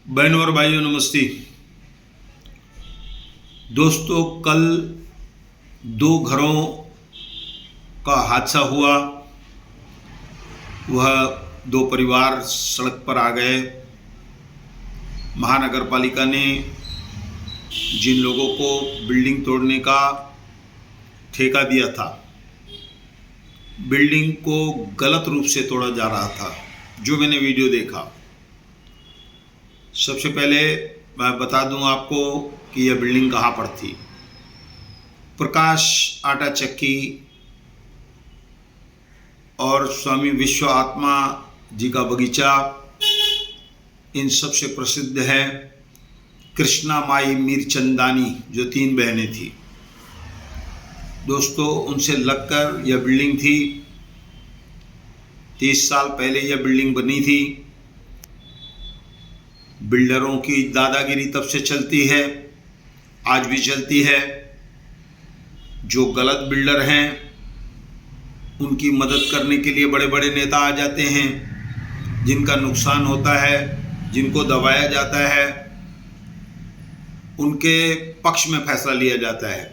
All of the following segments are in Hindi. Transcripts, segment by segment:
बहनों और भाइयों नमस्ते। दोस्तों, कल दो घरों का हादसा हुआ। वह दो परिवार सड़क पर आ गए। महानगर पालिका ने जिन लोगों को बिल्डिंग तोड़ने का ठेका दिया था, बिल्डिंग को गलत रूप से तोड़ा जा रहा था, जो मैंने वीडियो देखा। सबसे पहले मैं बता दूं आपको कि यह बिल्डिंग कहाँ पर थी। प्रकाश आटा चक्की और स्वामी विश्व आत्मा जी का बगीचा इन सबसे प्रसिद्ध है। कृष्णा माई मीरचंदानी जो 3 बहनें थी, दोस्तों, उनसे लगकर यह बिल्डिंग थी। 30 साल पहले यह बिल्डिंग बनी थी। बिल्डरों की दादागिरी तब से चलती है, आज भी चलती है। जो गलत बिल्डर हैं उनकी मदद करने के लिए बड़े बड़े नेता आ जाते हैं। जिनका नुकसान होता है, जिनको दबाया जाता है, उनके पक्ष में फैसला लिया जाता है,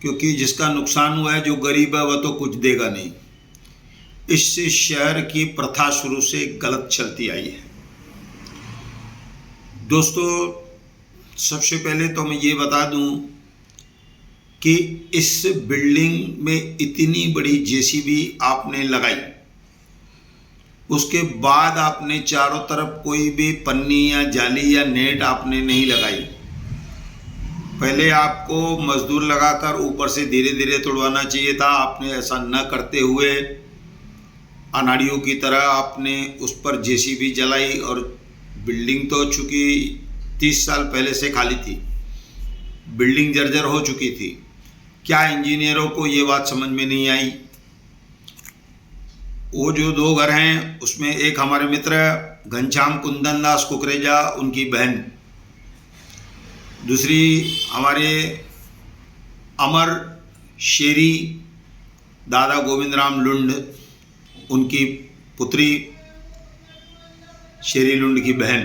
क्योंकि जिसका नुकसान हुआ है, जो गरीब है, वह तो कुछ देगा नहीं। इससे शहर की प्रथा शुरू से गलत चलती आई है। दोस्तों, सबसे पहले तो मैं ये बता दूं कि इस बिल्डिंग में इतनी बड़ी जेसीबी आपने लगाई, उसके बाद आपने चारों तरफ कोई भी पन्नी या जाली या नेट आपने नहीं लगाई। पहले आपको मजदूर लगाकर ऊपर से धीरे धीरे तोड़वाना चाहिए था। आपने ऐसा न करते हुए अनाड़ियों की तरह आपने उस पर जेसीबी जलाई। और बिल्डिंग तो चूँकि 30 साल पहले से खाली थी, बिल्डिंग जर्जर हो चुकी थी। क्या इंजीनियरों को ये बात समझ में नहीं आई? वो जो 2 घर हैं, उसमें एक हमारे मित्र घनश्याम कुंदन दास कुकरेजा, उनकी बहन, दूसरी हमारे अमर शेरी दादा गोविंद राम लुंड, उनकी पुत्री शेरी लुंड की बहन।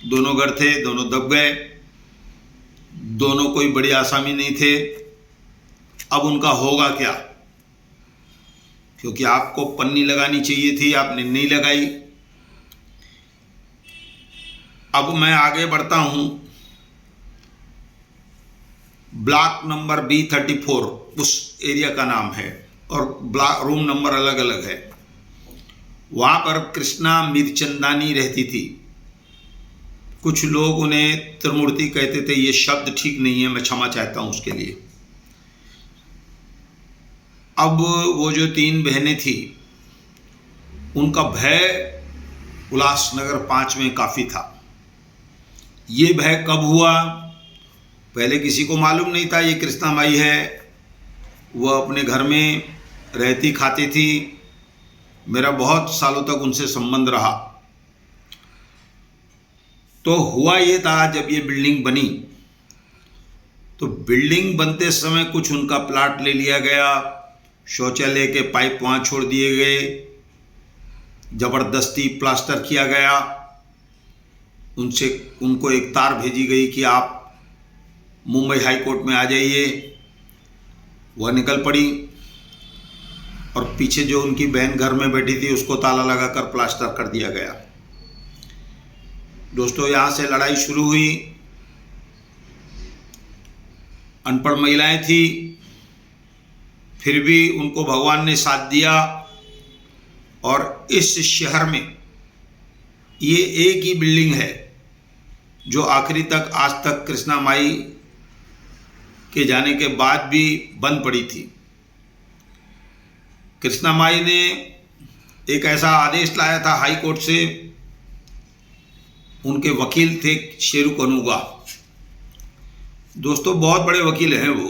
दोनों घर थे, दोनों दब गए। दोनों कोई बड़ी आसामी नहीं थे। अब उनका होगा क्या? क्योंकि आपको पन्नी लगानी चाहिए थी, आपने नहीं लगाई। अब मैं आगे बढ़ता हूं। ब्लॉक नंबर B34 उस एरिया का नाम है, और ब्लॉक रूम नंबर अलग अलग है। वहाँ पर कृष्णा मीरचंदानी रहती थी। कुछ लोग उन्हें त्रिमूर्ति कहते थे। ये शब्द ठीक नहीं है, मैं क्षमा चाहता हूँ उसके लिए। अब वो जो 3 बहनें थी, उनका भय उल्लासनगर 5 में काफ़ी था। ये भय कब हुआ? पहले किसी को मालूम नहीं था ये कृष्णा माई है। वह अपने घर में रहती खाती थी। मेरा बहुत सालों तक उनसे संबंध रहा। तो हुआ ये था, जब ये बिल्डिंग बनी, तो बिल्डिंग बनते समय कुछ उनका प्लाट ले लिया गया। शौचालय के पाइप वहाँ छोड़ दिए गए। ज़बरदस्ती प्लास्टर किया गया। उनको एक तार भेजी गई कि आप मुंबई हाई कोर्ट में आ जाइए। वह निकल पड़ी, और पीछे जो उनकी बहन घर में बैठी थी, उसको ताला लगाकर प्लास्टर कर दिया गया। दोस्तों, यहाँ से लड़ाई शुरू हुई। अनपढ़ महिलाएं थी, फिर भी उनको भगवान ने साथ दिया। और इस शहर में ये एक ही बिल्डिंग है जो आखिरी तक, आज तक कृष्णा माई के जाने के बाद भी बंद पड़ी थी। कृष्णा माई ने एक ऐसा आदेश लाया था हाई कोर्ट से। उनके वकील थे शेरू कनूगा। दोस्तों, बहुत बड़े वकील हैं वो।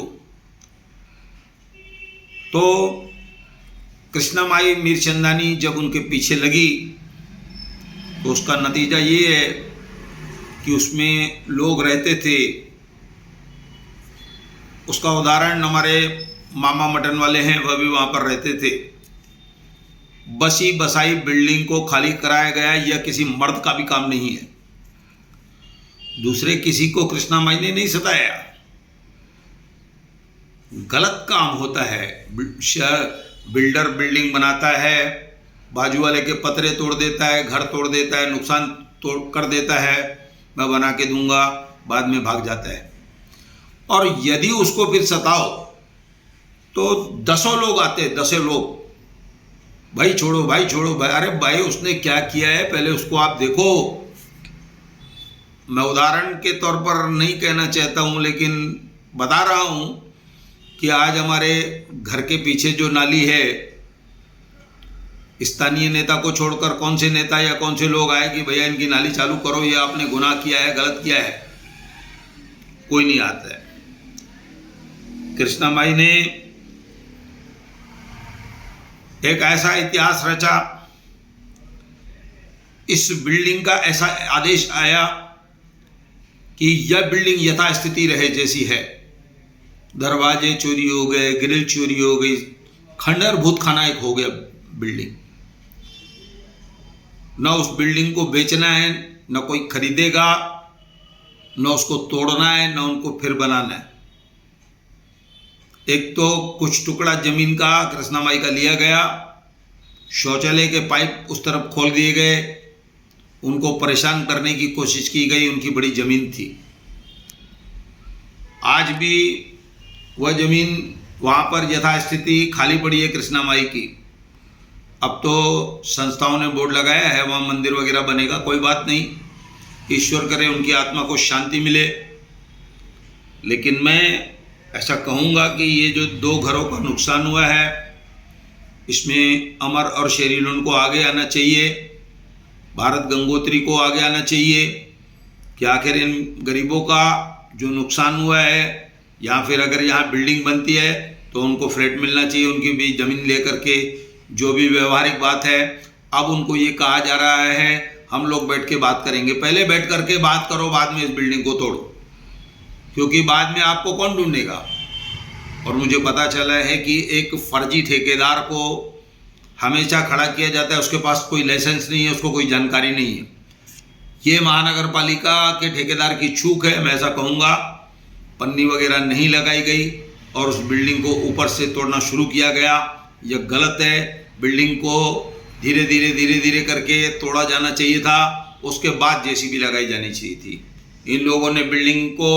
तो कृष्णा माई मीरचंदानी जब उनके पीछे लगी, तो उसका नतीजा ये है कि उसमें लोग रहते थे। उसका उदाहरण हमारे मामा मटन वाले हैं, वह भी वहाँ पर रहते थे। बसी बसाई बिल्डिंग को खाली कराया गया, यह किसी मर्द का भी काम नहीं है। दूसरे किसी को कृष्णा माई ने नहीं सताया। गलत काम होता है। बिल्डर बिल्डिंग बनाता है, बाजू वाले के पतरे तोड़ देता है, घर तोड़ देता है, नुकसान तोड़ कर देता है, मैं बना के दूंगा, बाद में भाग जाता है। और यदि उसको फिर सताओ तो 10 लोग आते, 10 लोग, भाई छोड़ो, भाई छोड़ो, भाई, अरे भाई उसने क्या किया है पहले उसको आप देखो। मैं उदाहरण के तौर पर नहीं कहना चाहता हूं, लेकिन बता रहा हूं कि आज हमारे घर के पीछे जो नाली है, स्थानीय नेता को छोड़कर कौन से नेता या कौन से लोग आए कि भैया इनकी नाली चालू करो, ये आपने गुनाह किया है, गलत किया है, कोई नहीं आता है। कृष्णा माई ने एक ऐसा इतिहास रचा, इस बिल्डिंग का ऐसा आदेश आया कि यह बिल्डिंग यथास्थिति रहे जैसी है। दरवाजे चोरी हो गए, ग्रिल चोरी हो गई, खंडर भूत खाना एक हो गया बिल्डिंग। न उस बिल्डिंग को बेचना है, न कोई खरीदेगा, न उसको तोड़ना है, न उनको फिर बनाना है। एक तो कुछ टुकड़ा जमीन का कृष्णा माई का लिया गया, शौचालय के पाइप उस तरफ खोल दिए गए, उनको परेशान करने की कोशिश की गई, उनकी बड़ी जमीन थी। आज भी वह जमीन वहाँ पर यथास्थिति खाली पड़ी है कृष्णा माई की। अब तो संस्थाओं ने बोर्ड लगाया है, वहाँ मंदिर वगैरह बनेगा, कोई बात नहीं, ईश्वर करे उनकी आत्मा को शांति मिले। लेकिन मैं ऐसा कहूँगा कि ये जो 2 घरों का नुकसान हुआ है, इसमें अमर और शेरीलोन को आगे आना चाहिए, भारत गंगोत्री को आगे आना चाहिए कि आखिर इन गरीबों का जो नुकसान हुआ है, या फिर अगर यहाँ बिल्डिंग बनती है तो उनको फ्लैट मिलना चाहिए, उनकी भी ज़मीन लेकर के, जो भी व्यवहारिक बात है। अब उनको ये कहा जा रहा है हम लोग बैठ के बात करेंगे, पहले बैठ करके बात करो, बाद में इस बिल्डिंग को तोड़ो, क्योंकि बाद में आपको कौन ढूंढेगा। और मुझे पता चला है कि एक फर्जी ठेकेदार को हमेशा खड़ा किया जाता है, उसके पास कोई लाइसेंस नहीं है, उसको कोई जानकारी नहीं है। ये महानगर पालिका के ठेकेदार की चूक है, मैं ऐसा कहूँगा। पन्नी वगैरह नहीं लगाई गई और उस बिल्डिंग को ऊपर से तोड़ना शुरू किया गया, यह गलत है। बिल्डिंग को धीरे धीरे करके तोड़ा जाना चाहिए था, उसके बाद जेसीबी लगाई जानी चाहिए थी। इन लोगों ने बिल्डिंग को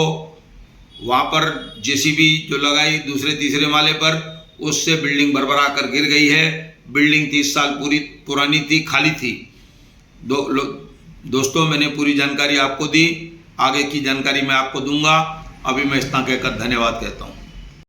वहाँ पर जेसीबी जो लगाई दूसरे तीसरे माले पर, उससे बिल्डिंग भरभरा कर गिर गई है। बिल्डिंग 30 साल पुरानी थी, खाली थी। दोस्तों, मैंने पूरी जानकारी आपको दी, आगे की जानकारी मैं आपको दूंगा। अभी मैं इतना कहकर धन्यवाद कहता हूँ।